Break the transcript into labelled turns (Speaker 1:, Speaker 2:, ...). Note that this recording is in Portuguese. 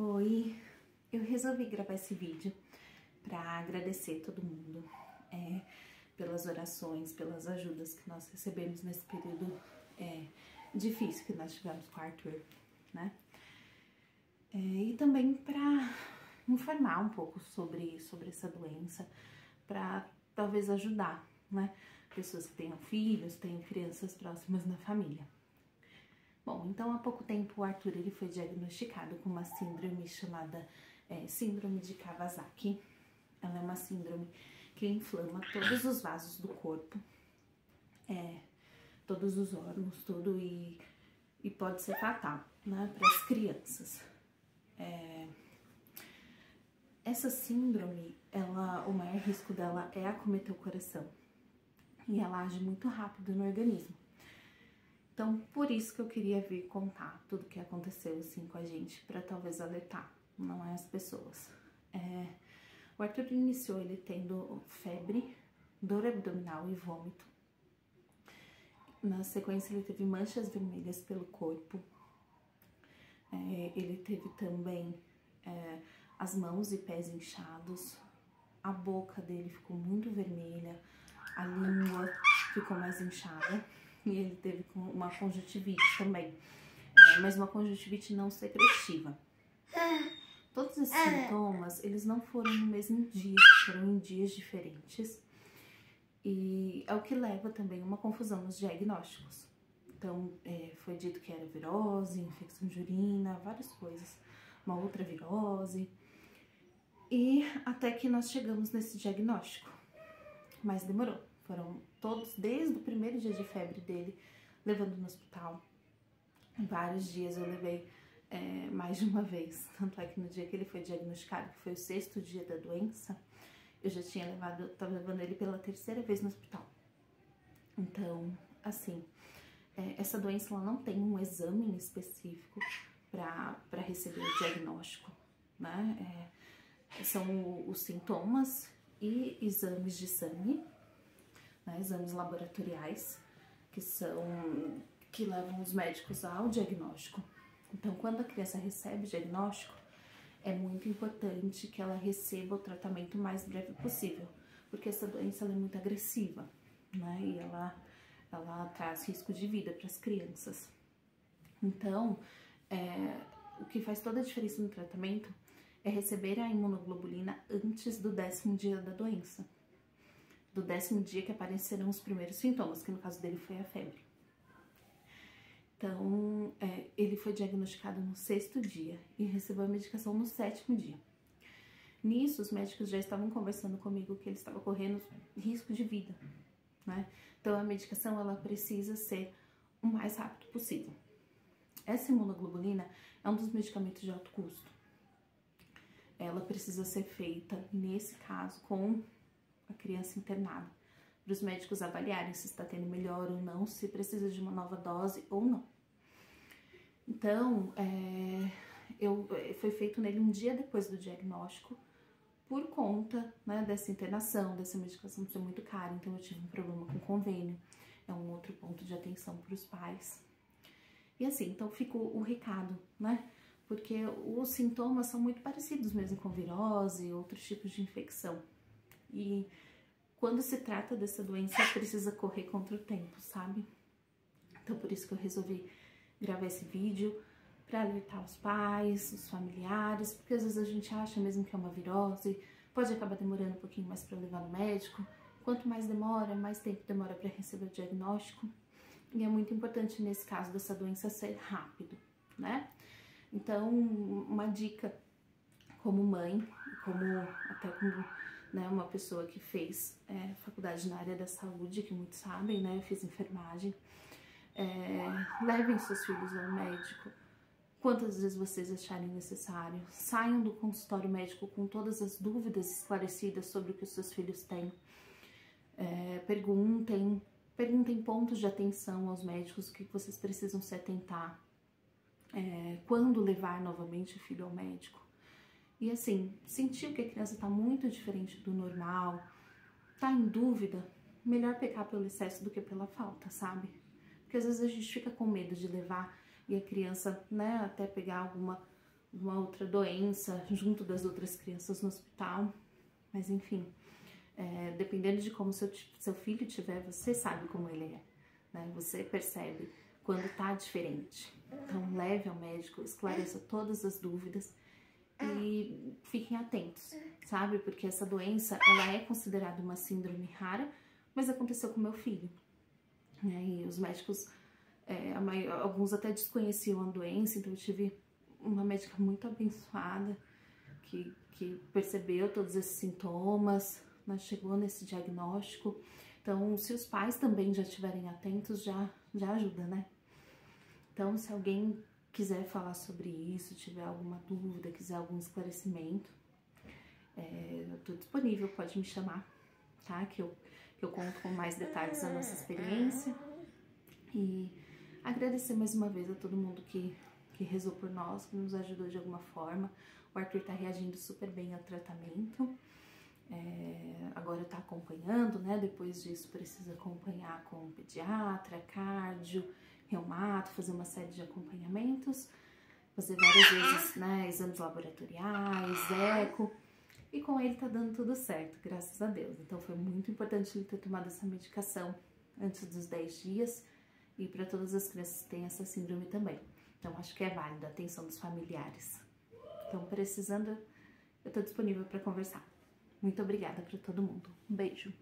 Speaker 1: Oi, eu resolvi gravar esse vídeo para agradecer todo mundo pelas orações, pelas ajudas que nós recebemos nesse período difícil que nós tivemos com o Arthur, né? E também para informar um pouco sobre essa doença, para talvez ajudar, né? Pessoas que tenham filhos, tenham crianças próximas na família. Bom, então há pouco tempo o Arthur ele foi diagnosticado com uma síndrome chamada síndrome de Kawasaki. Ela é uma síndrome que inflama todos os vasos do corpo, todos os órgãos, tudo, e pode ser fatal, né, para as crianças. Essa síndrome, o maior risco dela é acometer o coração e ela age muito rápido no organismo. Então, por isso que eu queria vir contar tudo o que aconteceu assim com a gente, para talvez alertar, não é as pessoas. O Arthur iniciou ele tendo febre, dor abdominal e vômito. Na sequência, ele teve manchas vermelhas pelo corpo. Ele teve também as mãos e pés inchados. A boca dele ficou muito vermelha, a língua ficou mais inchada. E ele teve uma conjuntivite também, mas uma conjuntivite não secretiva. Todos esses sintomas, eles não foram no mesmo dia, foram em dias diferentes. E é o que leva também a uma confusão nos diagnósticos. Então, foi dito que era virose, infecção de urina, várias coisas, uma outra virose. E até que nós chegamos nesse diagnóstico, mas demorou. Foram todos, desde o primeiro dia de febre dele, levando no hospital. Vários dias eu levei mais de uma vez. Tanto é que no dia que ele foi diagnosticado, que foi o 6º dia da doença, eu já tinha estava levando ele pela 3ª vez no hospital. Então, assim, essa doença ela não tem um exame específico para receber o diagnóstico, né? São os sintomas e exames de sangue, exames laboratoriais, que levam os médicos ao diagnóstico. Então, quando a criança recebe o diagnóstico, é muito importante que ela receba o tratamento o mais breve possível, porque essa doença ela é muito agressiva, né? E ela traz risco de vida para as crianças. Então, o que faz toda a diferença no tratamento é receber a imunoglobulina antes do 10º dia da doença. Do 10º dia que aparecerão os primeiros sintomas, que no caso dele foi a febre. Então, ele foi diagnosticado no 6º dia e recebeu a medicação no 7º dia. Nisso, os médicos já estavam conversando comigo que ele estava correndo risco de vida, né? Então, a medicação, ela precisa ser o mais rápido possível. Essa imunoglobulina é um dos medicamentos de alto custo. Ela precisa ser feita, nesse caso, com a criança internada, para os médicos avaliarem se está tendo melhor ou não, se precisa de uma nova dose ou não. Então, foi feito nele um dia depois do diagnóstico, por conta, né, dessa internação, dessa medicação ser muito cara. Então, eu tive um problema com convênio, é um outro ponto de atenção para os pais. E assim, então fica o recado, né? Porque os sintomas são muito parecidos mesmo com virose e outros tipos de infecção. E quando se trata dessa doença, precisa correr contra o tempo, sabe? Então, por isso que eu resolvi gravar esse vídeo, para alertar os pais, os familiares, porque às vezes a gente acha mesmo que é uma virose, pode acabar demorando um pouquinho mais para levar no médico. Quanto mais demora, mais tempo demora para receber o diagnóstico. E é muito importante, nesse caso dessa doença, ser rápido, né? Então, uma dica como mãe, como né, uma pessoa que fez faculdade na área da saúde, que muitos sabem, né? Eu fiz enfermagem. Levem seus filhos ao médico quantas vezes vocês acharem necessário. Saiam do consultório médico com todas as dúvidas esclarecidas sobre o que os seus filhos têm. Perguntem pontos de atenção aos médicos, o que vocês precisam se atentar. Quando levar novamente o filho ao médico. E assim, sentiu que a criança está muito diferente do normal, tá em dúvida, melhor pecar pelo excesso do que pela falta, sabe? Porque às vezes a gente fica com medo de levar e a criança, né, até pegar uma outra doença junto das outras crianças no hospital. Mas enfim, dependendo de como seu filho tiver, você sabe como ele é, né? Você percebe quando tá diferente. Então leve ao médico, esclareça todas as dúvidas e fiquem atentos, sabe? Porque essa doença, ela é considerada uma síndrome rara, mas aconteceu com meu filho, né? E os médicos, alguns até desconheciam a doença, então eu tive uma médica muito abençoada que percebeu todos esses sintomas, né? Chegou nesse diagnóstico. Então, se os pais também já estiverem atentos, já ajuda, né? Então, se alguém quiser falar sobre isso, tiver alguma dúvida, quiser algum esclarecimento, eu tô disponível, pode me chamar, tá? Que eu conto com mais detalhes da nossa experiência. E agradecer mais uma vez a todo mundo que rezou por nós, que nos ajudou de alguma forma. O Arthur tá reagindo super bem ao tratamento. Agora tá acompanhando, né? Depois disso precisa acompanhar com pediatra, cardio, reumato, fazer uma série de acompanhamentos, fazer várias vezes, né, exames laboratoriais, eco, e com ele tá dando tudo certo, graças a Deus. Então foi muito importante ele ter tomado essa medicação antes dos 10 dias e para todas as crianças que têm essa síndrome também. Então acho que é válido a atenção dos familiares. Então precisando, eu tô disponível para conversar. Muito obrigada para todo mundo. Um beijo.